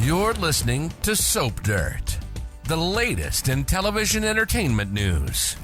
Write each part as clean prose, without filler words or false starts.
You're listening to Soap Dirt, the latest in television entertainment news.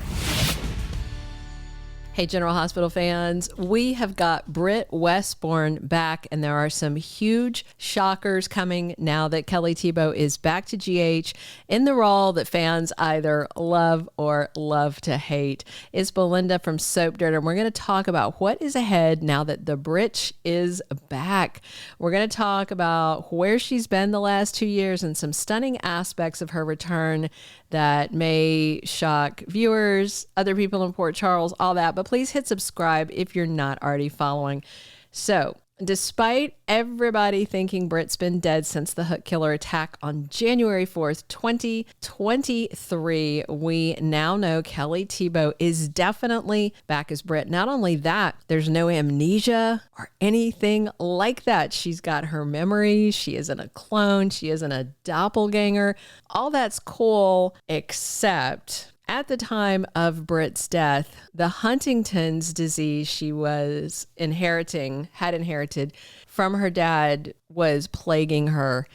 Hey, General Hospital fans, we have got Britt Westbourne back, and there are some huge shockers coming now that Kelly Thiebaud is back to GH in the role that fans either love or love to hate. It's Belinda from Soap Dirt, and we're going to talk about what is ahead now that the Britch is back. We're going to talk about where she's been the last 2 years and some stunning aspects of her return that may shock viewers, other people in Port Charles, all that. But please hit subscribe if you're not already following. So, despite everybody thinking Britt's been dead since the hook killer attack on January 4th, 2023, we now know Kelly Thiebaud is definitely back as Britt. Not only that, there's no amnesia or anything like that. She's got her memories. She isn't a clone. She isn't a doppelganger. All that's cool, except at the time of Britt's death, the Huntington's disease she was had inherited from her dad was plaguing her.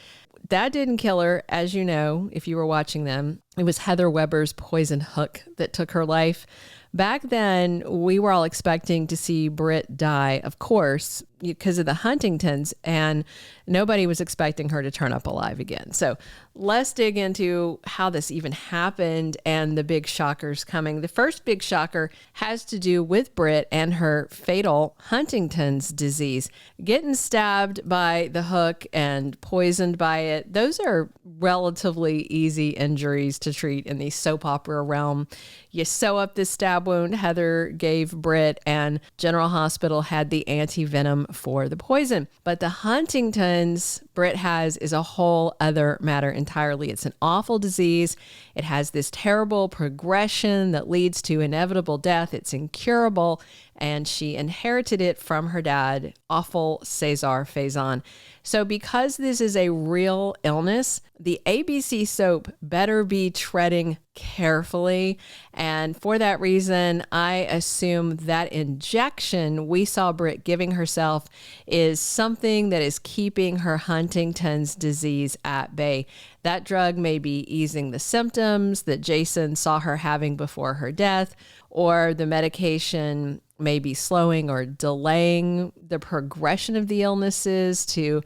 That didn't kill her, as you know, if you were watching them. It was Heather Weber's poison hook that took her life. Back then, we were all expecting to see Britt die, of course, because of the Huntingtons, and nobody was expecting her to turn up alive again. So let's dig into how this even happened and the big shockers coming. The first big shocker has to do with Britt and her fatal Huntington's disease. Getting stabbed by the hook and poisoned by it, those are relatively easy injuries to treat in the soap opera realm. You sew up this stab wound Heather gave Britt, and General Hospital had the anti-venom for the poison. But the Huntington's Britt has is a whole other matter entirely. It's an awful disease. It has this terrible progression that leads to inevitable death. It's incurable, and she inherited it from her dad, awful Cesar Faison. So because this is a real illness, the ABC soap better be treading carefully. And for that reason, I assume that injection we saw Britt giving herself is something that is keeping her Huntington's disease at bay. That drug may be easing the symptoms that Jason saw her having before her death, or the medication may be slowing or delaying the progression of the illnesses to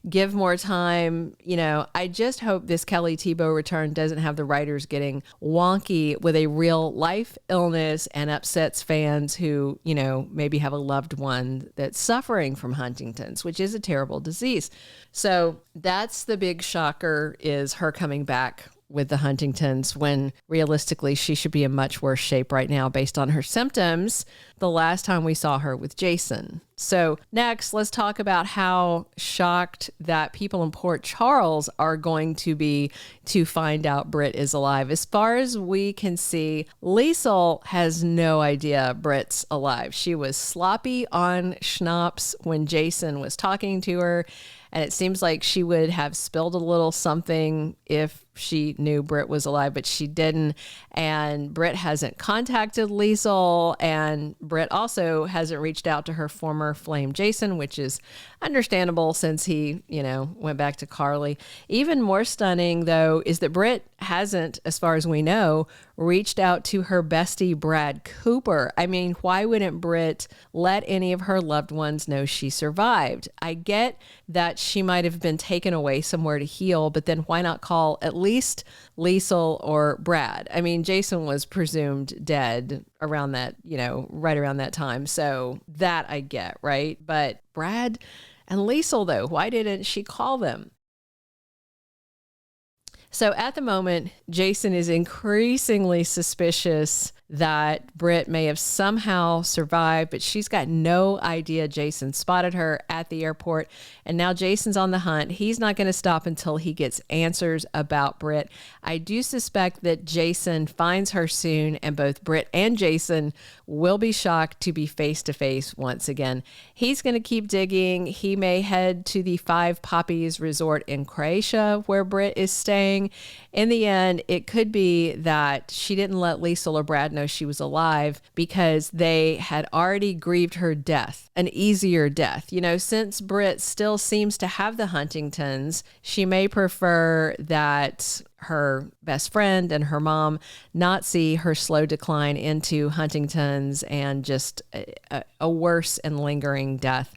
give more time. You know, I just hope this Kelly Thiebaud return doesn't have the writers getting wonky with a real life illness and upsets fans who, you know, maybe have a loved one that's suffering from Huntington's, which is a terrible disease. So that's the big shocker, is her coming back with the Huntington's, when realistically she should be in much worse shape right now based on her symptoms the last time we saw her with Jason. So next, let's talk about how shocked that people in Port Charles are going to be to find out Britt is alive. As far as we can see, Liesel has no idea Britt's alive. She was sloppy on schnapps when Jason was talking to her, and it seems like she would have spilled a little something if she knew Britt was alive, but she didn't. And Britt hasn't contacted Liesel, and Britt also hasn't reached out to her former flame Jason, which is understandable since he, you know, went back to Carly. Even more stunning, though, is that Britt hasn't, as far as we know, reached out to her bestie, Brad Cooper. I mean, why wouldn't Britt let any of her loved ones know she survived? I get that she might have been taken away somewhere to heal, but then why not call at least Liesel or Brad? I mean, Jason was presumed dead around that, you know, right around that time. So that I get, right? But Brad and Liesel, though, why didn't she call them? So at the moment, Jason is increasingly suspicious that Britt may have somehow survived, but she's got no idea Jason spotted her at the airport. And now Jason's on the hunt. He's not going to stop until he gets answers about Britt. I do suspect that Jason finds her soon, and both Britt and Jason will be shocked to be face to face once again. He's going to keep digging. He may head to the Five Poppies Resort in Croatia where Britt is staying. In the end, it could be that she didn't let Liesel or Brad know she was alive because they had already grieved her death, an easier death. You know, since Britt still seems to have the Huntingtons, she may prefer that her best friend and her mom not see her slow decline into Huntington's and just a worse and lingering death.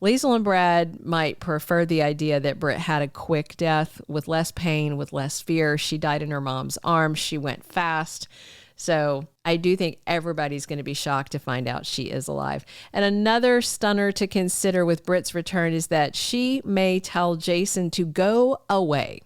Liesel and Brad might prefer the idea that Britt had a quick death with less pain, with less fear. She died in her mom's arms. She went fast. So I do think everybody's going to be shocked to find out she is alive. And another stunner to consider with Britt's return is that she may tell Jason to go away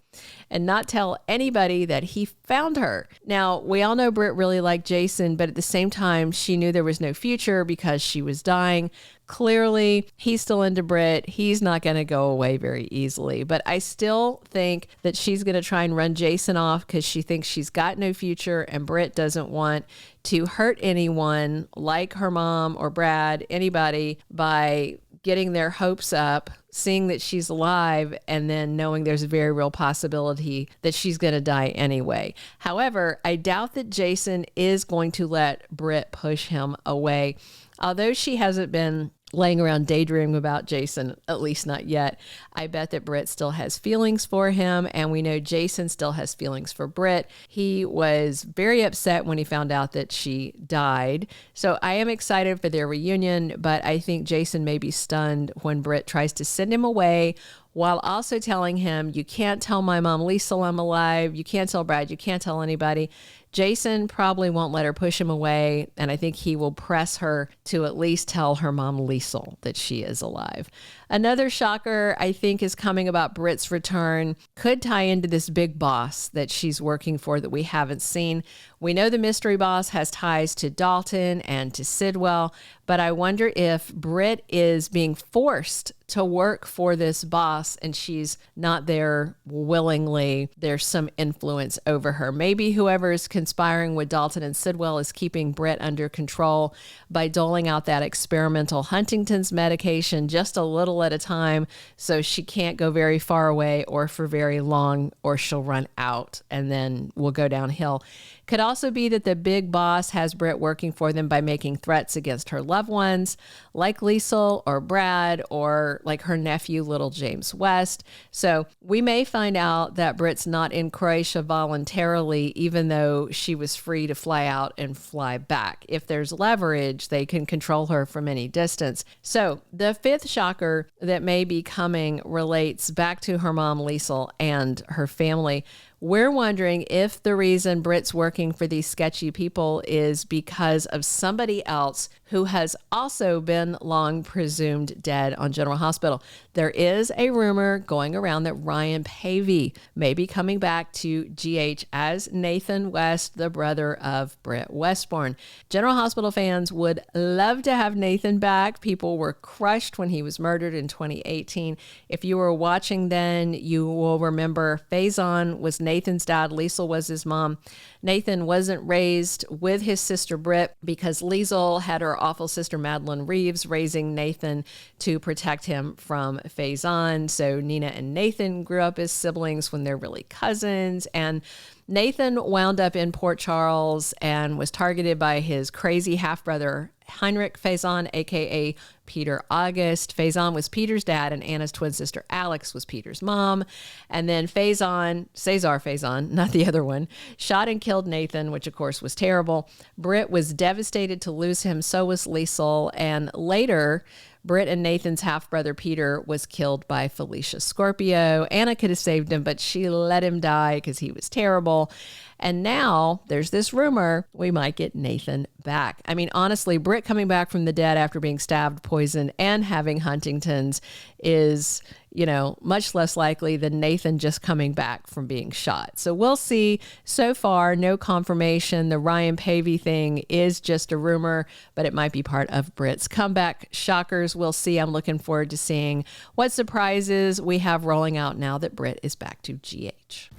and not tell anybody that he found her. Now, we all know Britt really liked Jason, but at the same time, she knew there was no future because she was dying. Clearly, he's still into Britt. He's not going to go away very easily. But I still think that she's going to try and run Jason off because she thinks she's got no future, and Britt doesn't want to hurt anyone like her mom or Brad, anybody, by getting their hopes up, seeing that she's alive, and then knowing there's a very real possibility that she's going to die anyway. However, I doubt that Jason is going to let Britt push him away. Although she hasn't been laying around daydreaming about Jason, at least not yet, I bet that Britt still has feelings for him, and we know Jason still has feelings for Britt. He was very upset when he found out that she died. So I am excited for their reunion, but I think Jason may be stunned when Britt tries to send him away, while also telling him, you can't tell my mom Liesel I'm alive, you can't tell Brad, you can't tell anybody. Jason probably won't let her push him away, and I think he will press her to at least tell her mom Liesel that she is alive. Another shocker, I think, is coming about Britt's return. Could tie into this big boss that she's working for that we haven't seen. We know the mystery boss has ties to Dalton and to Sidwell, but I wonder if Britt is being forced to work for this boss and she's not there willingly. There's some influence over her. Maybe whoever is conspiring with Dalton and Sidwell is keeping Britt under control by doling out that experimental Huntington's medication just a little at a time, so she can't go very far away or for very long, or she'll run out and then we'll go downhill. Could also be that the big boss has Britt working for them by making threats against her loved ones, like Liesel or Brad, or like her nephew, little James West. So we may find out that Britt's not in Croatia voluntarily, even though she was free to fly out and fly back. If there's leverage, they can control her from any distance. So the fifth shocker that may be coming relates back to her mom, Liesel, and her family. We're wondering if the reason Britt's working for these sketchy people is because of somebody else who has also been long presumed dead on General Hospital. There is a rumor going around that Ryan Pavey may be coming back to GH as Nathan West, the brother of Britt Westbourne. General Hospital fans would love to have Nathan back. People were crushed when he was murdered in 2018. If you were watching then, you will remember Faison was Nathan's dad. Liesel was his mom. Nathan wasn't raised with his sister Britt because Liesel had her awful sister Madeline Reeves raising Nathan to protect him from Faison. So Nina and Nathan grew up as siblings when they're really cousins. And Nathan wound up in Port Charles and was targeted by his crazy half-brother Heinrich Faison, aka Peter August. Faison was Peter's dad, and Anna's twin sister Alex was Peter's mom. And then Faison, Cesar Faison, not the other one, shot and killed Nathan, which of course was terrible. Britt was devastated to lose him, so was Liesel, and later Britt and Nathan's half-brother Peter was killed by Felicia Scorpio. Anna could have saved him, but she let him die because he was terrible. And now there's this rumor we might get Nathan back. I mean, honestly, Britt coming back from the dead after being stabbed, poisoned, and having Huntington's is, you know, much less likely than Nathan just coming back from being shot. So we'll see. So far, no confirmation. The Ryan Pavey thing is just a rumor, but it might be part of Britt's comeback. Shockers, we'll see. I'm looking forward to seeing what surprises we have rolling out now that Britt is back to GH.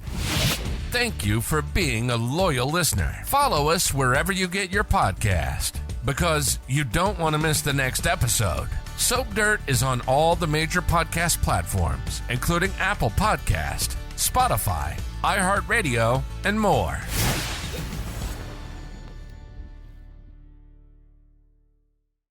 Thank you for being a loyal listener. Follow us wherever you get your podcast, because you don't want to miss the next episode. Soap Dirt is on all the major podcast platforms, including Apple Podcast, Spotify, iHeartRadio, and more.